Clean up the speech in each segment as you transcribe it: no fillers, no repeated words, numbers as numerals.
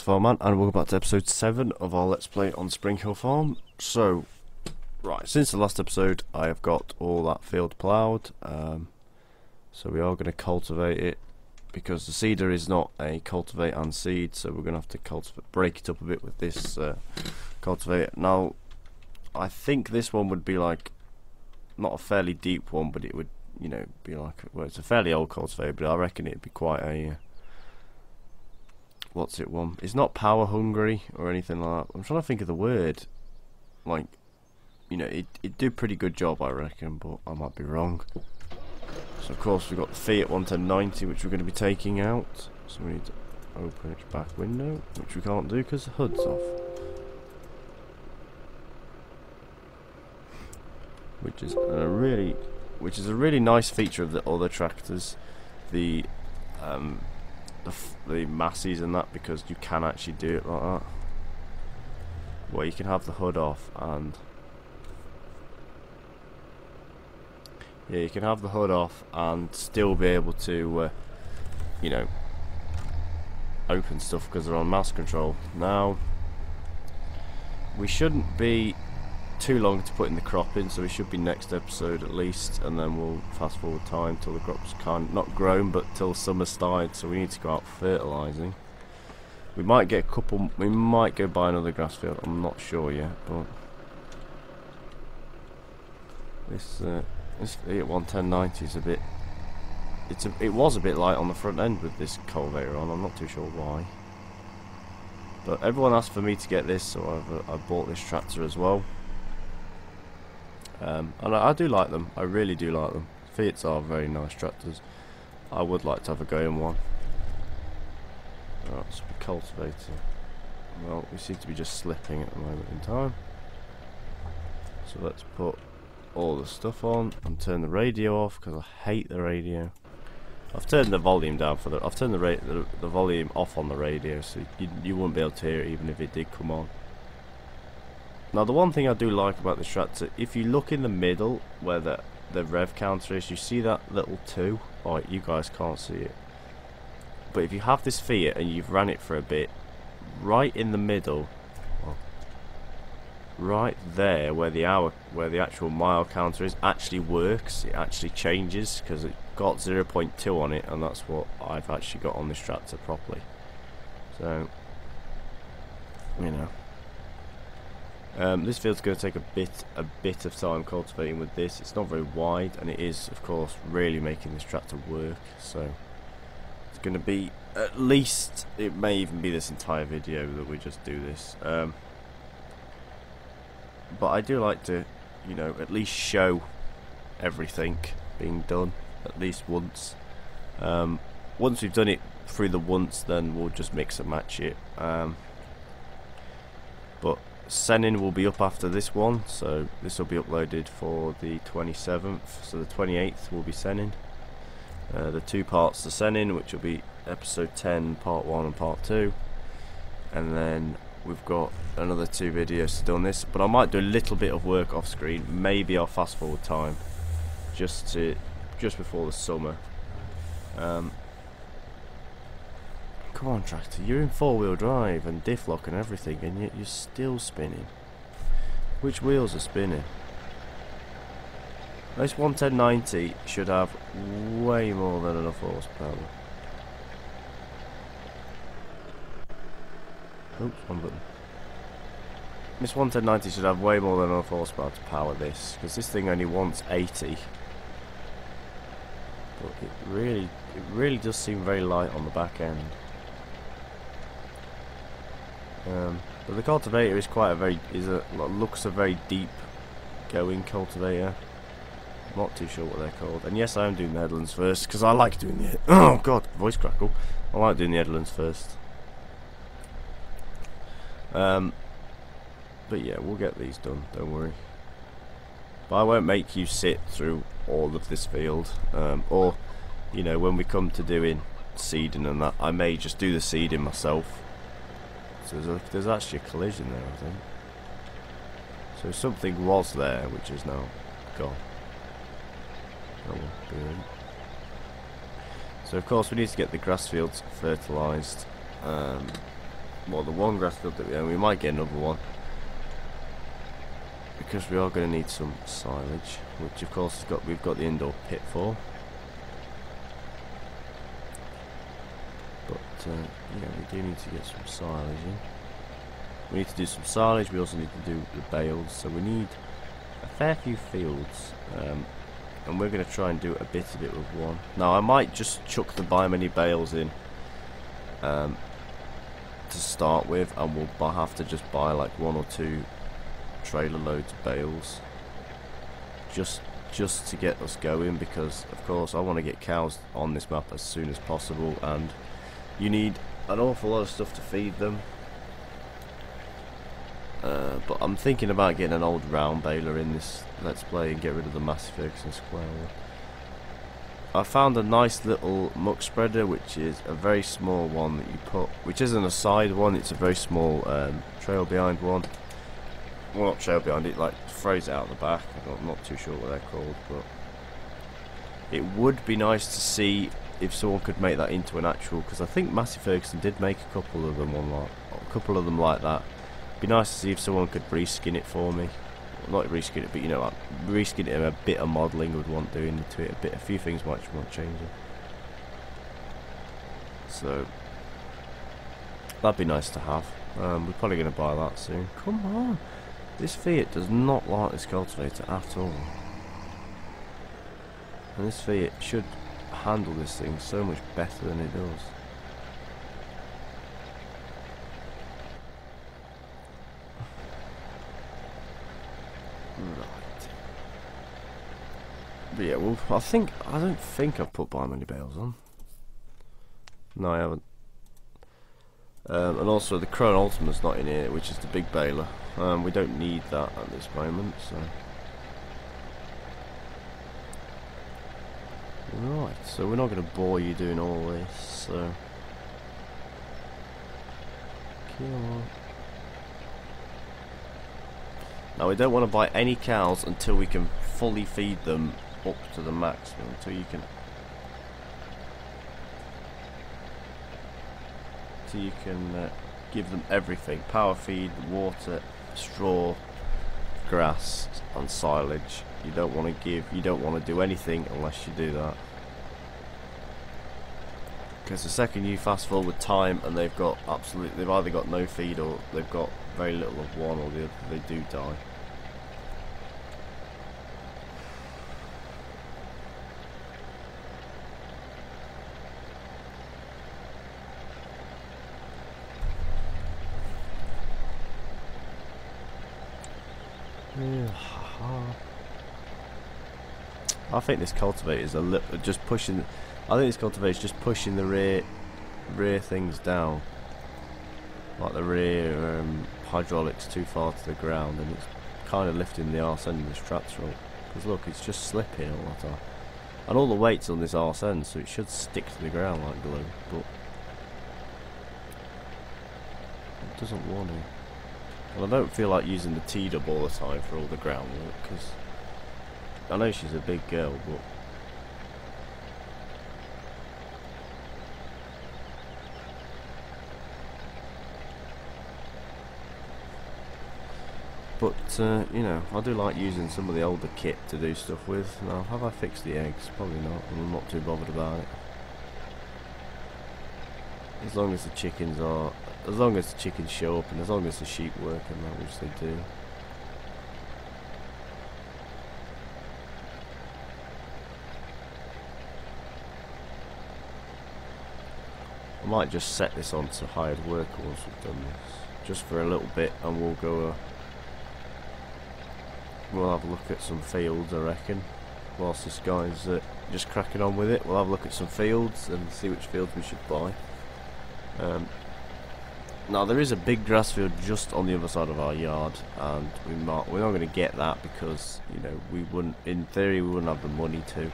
Farmman, and welcome back to episode 7 of our Let's Play on Spring Hill Farm. So, right, since the last episode I have got all that field ploughed, so we are going to cultivate it, because the seeder is not a cultivate and seed, so we're going to have to break it up a bit with this cultivator. Now, I think this one would be like, not a fairly deep one, but it would, you know, be like, well, it's a fairly old cultivator, but I reckon it'd be quite a... what's it one? It's not power hungry or anything like that. I'm trying to think of the word. Like, you know, it'd do a pretty good job, I reckon, but I might be wrong. So of course we've got the Fiat 11090, which we're going to be taking out. So we need to open its back window, which we can't do because the hood's off. Which is a really nice feature of the other tractors. The masses and that, because you can actually do it like that, where you can have the hood off and you can have the hood off and still be able to you know, open stuff because they're on mouse control. Now we shouldn't be too long to put in the crop in, so we should be next episode at least, and then we'll fast forward time till the crop's kind of not grown, but till summer started. So we need to go out fertilising. We might get a couple. We might go buy another grass field. I'm not sure yet, but this Fiat 11090 is a bit. It was a bit light on the front end with this cultivator on. I'm not too sure why. But everyone asked for me to get this, so I've bought this tractor as well. And I do like them. I really do like them. Fiats are very nice tractors. I would like to have a go in one. Right, so we cultivator. Well, we seem to be just slipping at the moment in time. So let's put all the stuff on and turn the radio off, because I hate the radio. I've turned the volume down for the. I've turned the volume off on the radio, so you wouldn't be able to hear it even if it did come on. Now, the one thing I do like about this tractor, if you look in the middle where the rev counter is, you see that little 2? Oh, you guys can't see it. But if you have this Fiat and you've ran it for a bit, right in the middle, right there where the actual mile counter is, actually works. It actually changes, because it got 0.2 on it, and that's what I've actually got on this tractor properly. So, you know. This field's going to take a bit of time cultivating with this. It's not very wide, and it is, of course, really making this tractor work. So it's going to be, at least, it may even be this entire video that we just do this. But I do like to, you know, at least show everything being done at least once. Once we've done it through the once, then we'll just mix and match it. But Senning will be up after this one, so this will be uploaded for the 27th, so the 28th will be Senning. The 2 parts to Senning, which will be episode 10 part 1 and part 2, and then we've got another 2 videos to do on this, but I might do a little bit of work off screen. Maybe I'll fast forward time just before the summer. Come on, tractor, you're in 4-wheel drive and diff lock and everything, and yet you're still spinning. Which wheels are spinning? This 11090 should have way more than enough horsepower. Oops, one button. This 11090 should have way more than enough horsepower to power this, because this thing only wants 80. But it really does seem very light on the back end. But the cultivator is looks a very deep going cultivator. I'm not too sure what they're called. And yes, I am doing the headlands first, because I like doing the oh god, voice crackle. I like doing the headlands first. But yeah, we'll get these done, don't worry. But I won't make you sit through all of this field, or, you know, when we come to doing seeding and that, I may just do the seeding myself. So there's actually a collision there, I think. So something was there, which is now gone. Oh, good. So of course we need to get the grass fields fertilised. well, the one grass field that we own, we might get another one. Because we are going to need some silage, which of course we've got the indoor pit for. But yeah, we do need to get some silage in. We need to do some silage, we also need to do the bales, so we need a fair few fields. And we're going to try and do a bit of it with one. Now I might just chuck the bimini bales in to start with, and we'll have to just buy like 1 or 2 trailer loads of bales just to get us going, because of course I want to get cows on this map as soon as possible, and you need an awful lot of stuff to feed them. But I'm thinking about getting an old round baler in this Let's Play and get rid of the Massey Ferguson square one. I found a nice little muck spreader, which is a very small one that you put, which isn't a side one, it's a very small trail behind one. Well, not trail behind it, like throws it out the back. I'm not too sure what they're called, but it would be nice to see if someone could make that into an actual, because I think Massey Ferguson did make a couple of them like that. Be nice to see if someone could reskin it for me. Well, not reskin it, but you know, like reskin it and a bit of modelling would want doing to it. A few things might change it. So that'd be nice to have. We're probably going to buy that soon. Come on, this Fiat does not like this cultivator at all. And this Fiat should handle this thing so much better than it does. Right. But yeah, well, I don't think I've put bimini bales on. No, I haven't. And also the Krone Ultima's not in here, which is the big baler. We don't need that at this moment, so. Right, so we're not going to bore you doing all this, so. Come on. Now we don't want to buy any cows until we can fully feed them up to the maximum, until you can give them everything: power feed, water, straw, grass and silage. You don't want to do anything unless you do that, because the second you fast forward time and they've either got no feed or they've got very little of one or the other, they do die. I think this cultivator is just pushing. I think this cultivator is just pushing the rear things down, like the rear hydraulics too far to the ground, and it's kind of lifting the arse end of this tractor up. Because look, it's just slipping all the time, and all the weight's on this arse end, so it should stick to the ground like glue, but it doesn't want to. And I don't feel like using the T-dub all the time for all the groundwork, because I know she's a big girl, but you know, I do like using some of the older kit to do stuff with. Now, have I fixed the eggs? Probably not, and I'm not too bothered about it. As long as the chickens show up, and as long as the sheep work and that, which they do. I might just set this on to hired work once we've done this, just for a little bit, and we'll go. We'll have a look at some fields, I reckon. Whilst this guy's just cracking on with it, we'll have a look at some fields and see which fields we should buy. Now there is a big grass field just on the other side of our yard, and we're not going to get that because, you know, in theory we wouldn't have the money to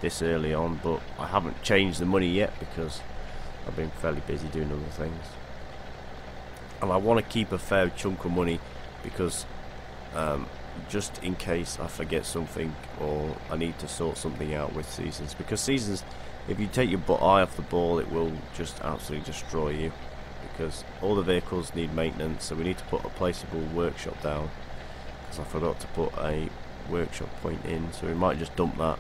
this early on. But I haven't changed the money yet because I've been fairly busy doing other things, and I want to keep a fair chunk of money because just in case I forget something or I need to sort something out with seasons, because seasons, if you take your eye off the ball, it will just absolutely destroy you, because all the vehicles need maintenance, so we need to put a placeable workshop down, because I forgot to put a workshop point in, so we might just dump that,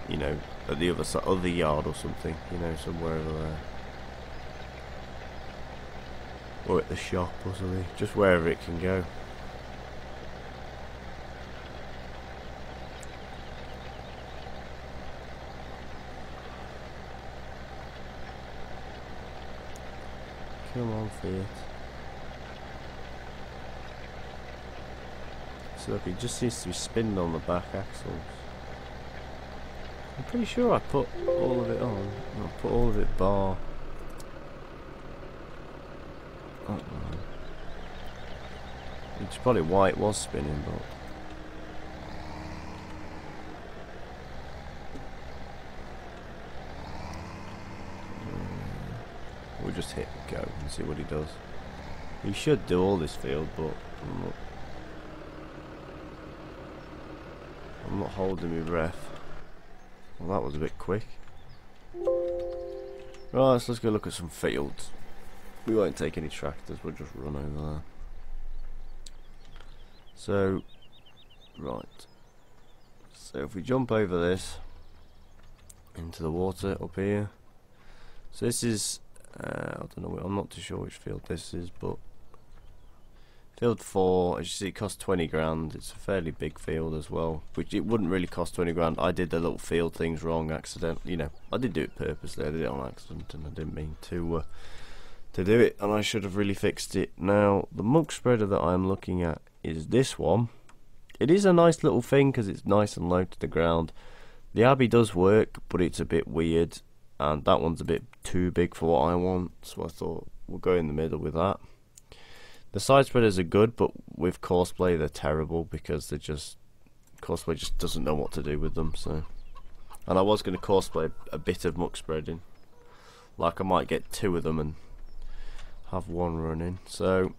you know, at the other side of the yard or something, you know, somewhere over there, or at the shop or something, just wherever it can go. Come on, Fiat. So look, it just seems to be spinning on the back axles. I'm pretty sure I put all of it on. I put all of it bar. I don't know. It's probably why it was spinning, but we'll just hit go and see what he does. He should do all this field, but I'm not holding my breath. Well, that was a bit quick. Right, so let's go look at some fields. We won't take any tractors, we'll just run over there. So, right. So if we jump over this into the water up here. So this is, I don't know, I'm not too sure which field this is, but field 4, as you see, it costs 20 grand. It's a fairly big field as well, which it wouldn't really cost 20 grand. I did the little field things wrong, accidentally. You know, I did do it purposely. I did it on accident, and I didn't mean to do it, and I should have really fixed it. Now, the muck spreader that I'm looking at is this one. It is a nice little thing because it's nice and low to the ground. The Abbey does work, but it's a bit weird, and that one's a bit too big for what I want, so I thought we'll go in the middle with that. The side spreaders are good, but with Courseplay they're terrible because they're just, Courseplay just doesn't know what to do with them. So, and I was going to Courseplay a bit of muck spreading, like I might get 2 of them and have 1 running. So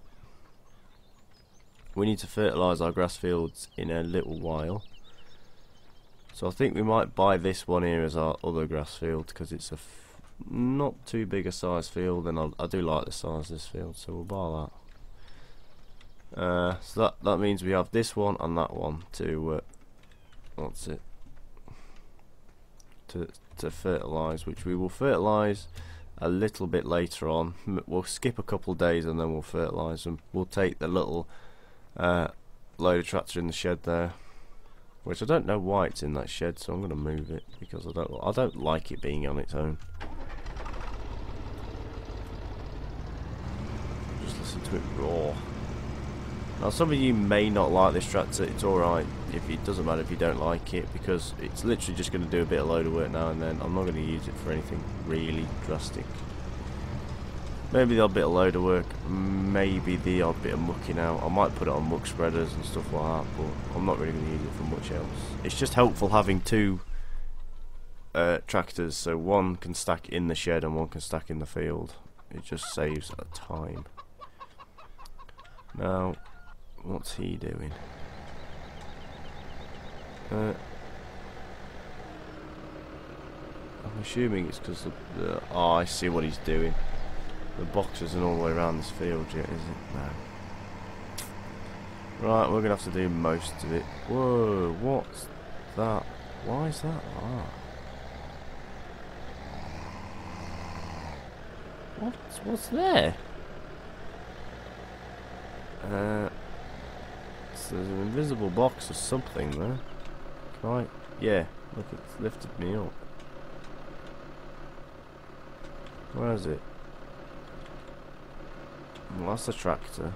we need to fertilise our grass fields in a little while. So I think we might buy this one here as our other grass field because it's a not too big a size field, and I do like the size of this field, so we'll buy that. So that means we have this one and that one to what's it, to fertilise, which we will fertilise a little bit later on. We'll skip a couple of days and then we'll fertilise them. We'll take the little loader tractor in the shed there, which I don't know why it's in that shed, so I'm going to move it because I don't like it being on its own. Just listen to it roar. Now, some of you may not like this tractor. It's alright, if it doesn't matter if you don't like it, because it's literally just going to do a bit of loader work now and then. I'm not going to use it for anything really drastic. Maybe the odd bit of loader work, maybe the odd bit of mucking out. I might put it on muck spreaders and stuff like that, but I'm not really going to use it for much else. It's just helpful having 2 tractors, so one can stack in the shed and one can stack in the field. It just saves time. Now, what's he doing? I'm assuming it's because oh, I see what he's doing. The box isn't all the way around this field yet, is it? No. Right, we're going to have to do most of it. Whoa, what's that? Why is that? What's there? So there's an invisible box or something there. Right? Yeah, look, it's lifted me up. Where is it? Well, that's the tractor.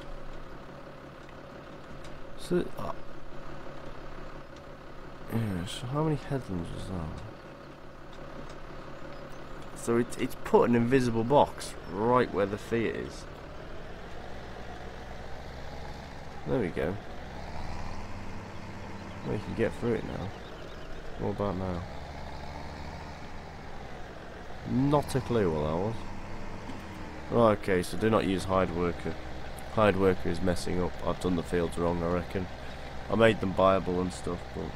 So, yeah, so how many headlands was that? So it's put an invisible box right where the Fiat is. There we go. Well, you can get through it now. What about now? Not a clue what that was. Right, okay, so do not use hide worker. Hide worker is messing up. I've done the fields wrong, I reckon. I made them buyable and stuff, but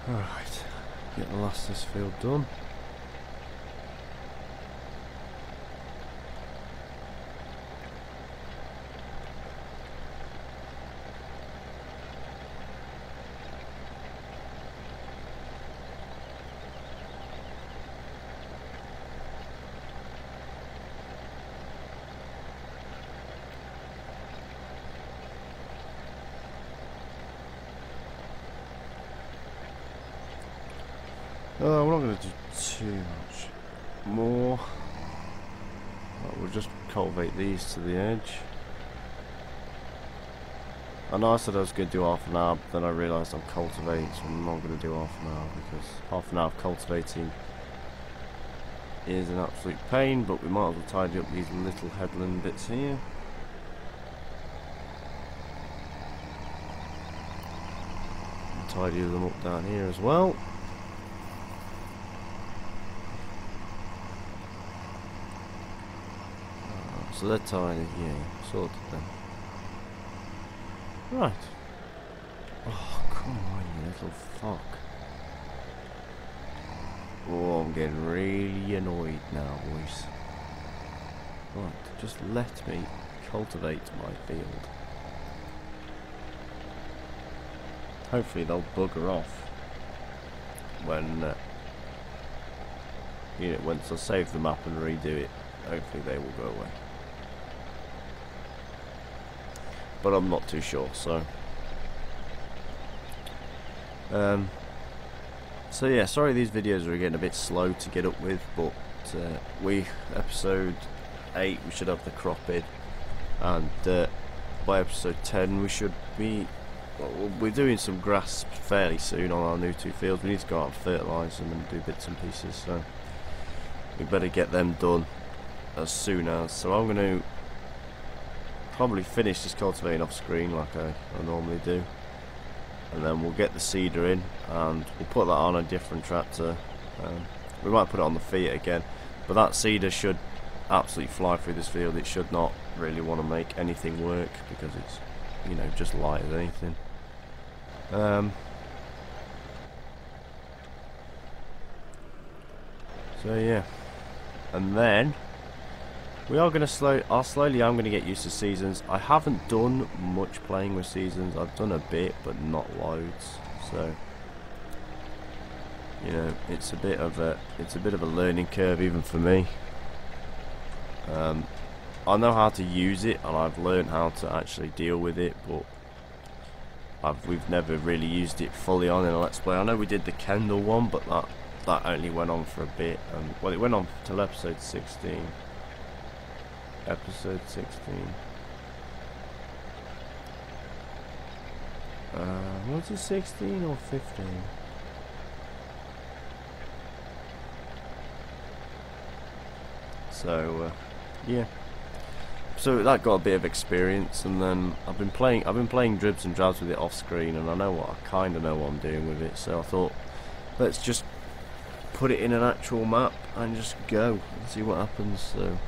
Alright, get the last of this field done. We're not going to do too much more. We'll just cultivate these to the edge. I know I said I was going to do half an hour, but then I realised I'm cultivating, so I'm not going to do half an hour, because half an hour of cultivating is an absolute pain, but we might as well tidy up these little headland bits here. And tidy them up down here as well. So they're tidy, yeah, sorted then. Right. Oh, come on, you little fuck. Oh, I'm getting really annoyed now, boys. Right, just let me cultivate my field. Hopefully they'll bugger off when, once I save the map and redo it, hopefully they will go away. But I'm not too sure, so yeah, sorry these videos are getting a bit slow to get up with, but episode 8 we should have the crop in, and by episode 10 we should be, well, we're doing some grass fairly soon on our new 2 fields. We need to go out and fertilise them and do bits and pieces, so we better get them done as soon as. So I'm going to probably finish this cultivating off screen like I normally do, and then we'll get the seeder in and we'll put that on a different tractor. We might put it on the Fiat again, but that seeder should absolutely fly through this field. It should not really want to make anything work because it's, just light as anything. So yeah, and then we are going to slowly I'm going to get used to seasons. I haven't done much playing with seasons. I've done a bit, but not loads. So, it's a bit of a learning curve even for me. I know how to use it and I've learned how to actually deal with it, but we've never really used it fully on in a Let's Play. I know we did the Kendall one, but that only went on for a bit. Well, it went on till episode 16. Episode 16. Was it 16 or 15? So yeah. So that got a bit of experience, and then I've been playing dribs and drabs with it off screen, and I kind of know what I'm doing with it. So I thought, let's just put it in an actual map and just go and see what happens. So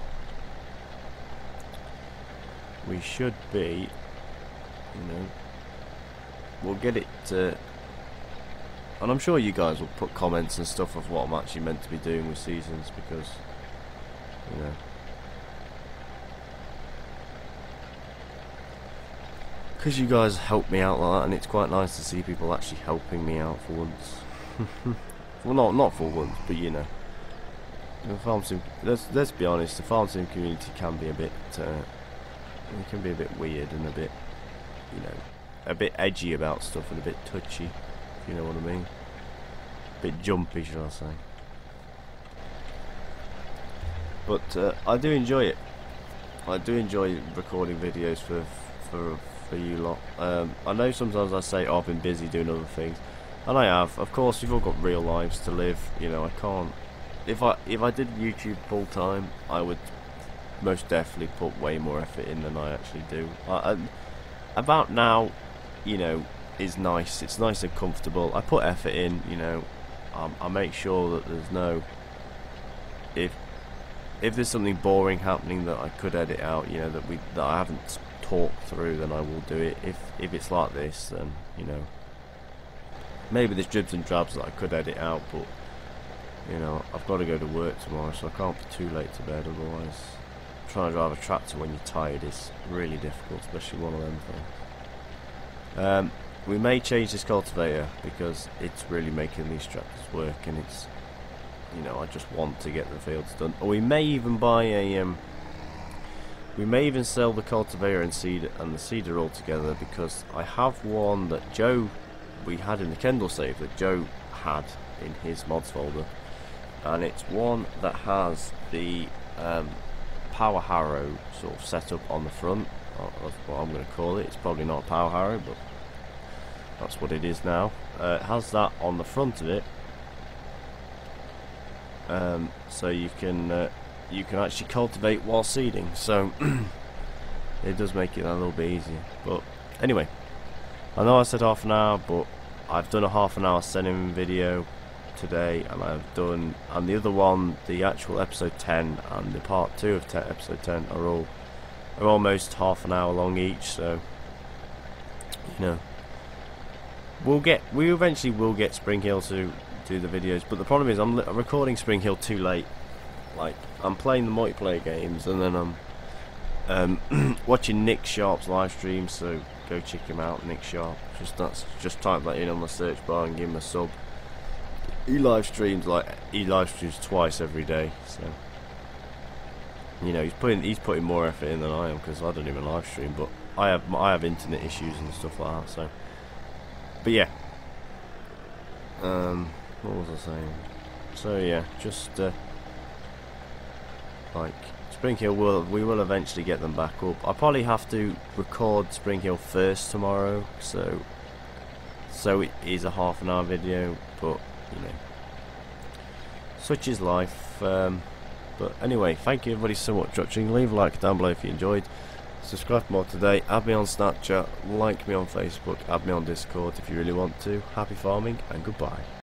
we should be, we'll get it, and I'm sure you guys will put comments and stuff of what I'm actually meant to be doing with seasons, because, you guys help me out like that, and it's quite nice to see people actually helping me out for once. Well, not for once, but the farm sim, let's be honest, the farm sim community can be a bit, it can be a bit weird and a bit, a bit edgy about stuff and a bit touchy, if you know what I mean. A bit jumpy, shall I say. But I do enjoy it. I do enjoy recording videos for you lot. I know sometimes I say, oh, I've been busy doing other things, and I have. Of course, we've all got real lives to live. I can't. If I did YouTube full time, I would most definitely put way more effort in than I actually do. About now, is nice. It's nice and comfortable. I put effort in. I make sure that there's no. If there's something boring happening that I could edit out, that I haven't talked through, then I will do it. If it's like this, then Maybe there's dribs and drabs that I could edit out, but you know, I've got to go to work tomorrow, so I can't be too late to bed. Otherwise, trying to drive a tractor when you're tired is really difficult, especially one of them things. We may change this cultivator because it's really making these tractors work, and it's, you know, I just want to get the fields done. Or we may even buy a we may even sell the cultivator and the seeder all together, because I have one that we had in the Kendall save that Joe had in his mods folder, and it's one that has the power harrow sort of set up on the front. That's what I'm going to call it. It's probably not a power harrow, but that's what it is now. It has that on the front of it, so you can actually cultivate while seeding. So it does make it a little bit easier. But anyway, I know I said half an hour, but I've done a half an hour sending video today, and and the other one, the actual episode 10 and the part 2 of episode 10 are almost half an hour long each. So you know, we eventually will get Spring Hill to do the videos, but the problem is I'm recording Spring Hill too late. Like, I'm playing the multiplayer games, and then I'm watching Nick Sharp's live stream, so go check him out, Nick Sharp. Just type that in on the search bar and give him a sub. He live streams twice every day, so you know, he's putting more effort in than I am, because I don't even live stream, but I have internet issues and stuff like that. So, but yeah, what was I saying? So yeah, just like Spring Hill, we will eventually get them back up. I probably have to record Spring Hill first tomorrow, so it is a half an hour video, but you know, such is life. But anyway, thank you everybody so much for watching. Leave a like down below if you enjoyed. Subscribe for more today. Add me on Snapchat, like me on Facebook, add me on Discord if you really want to. Happy farming and goodbye.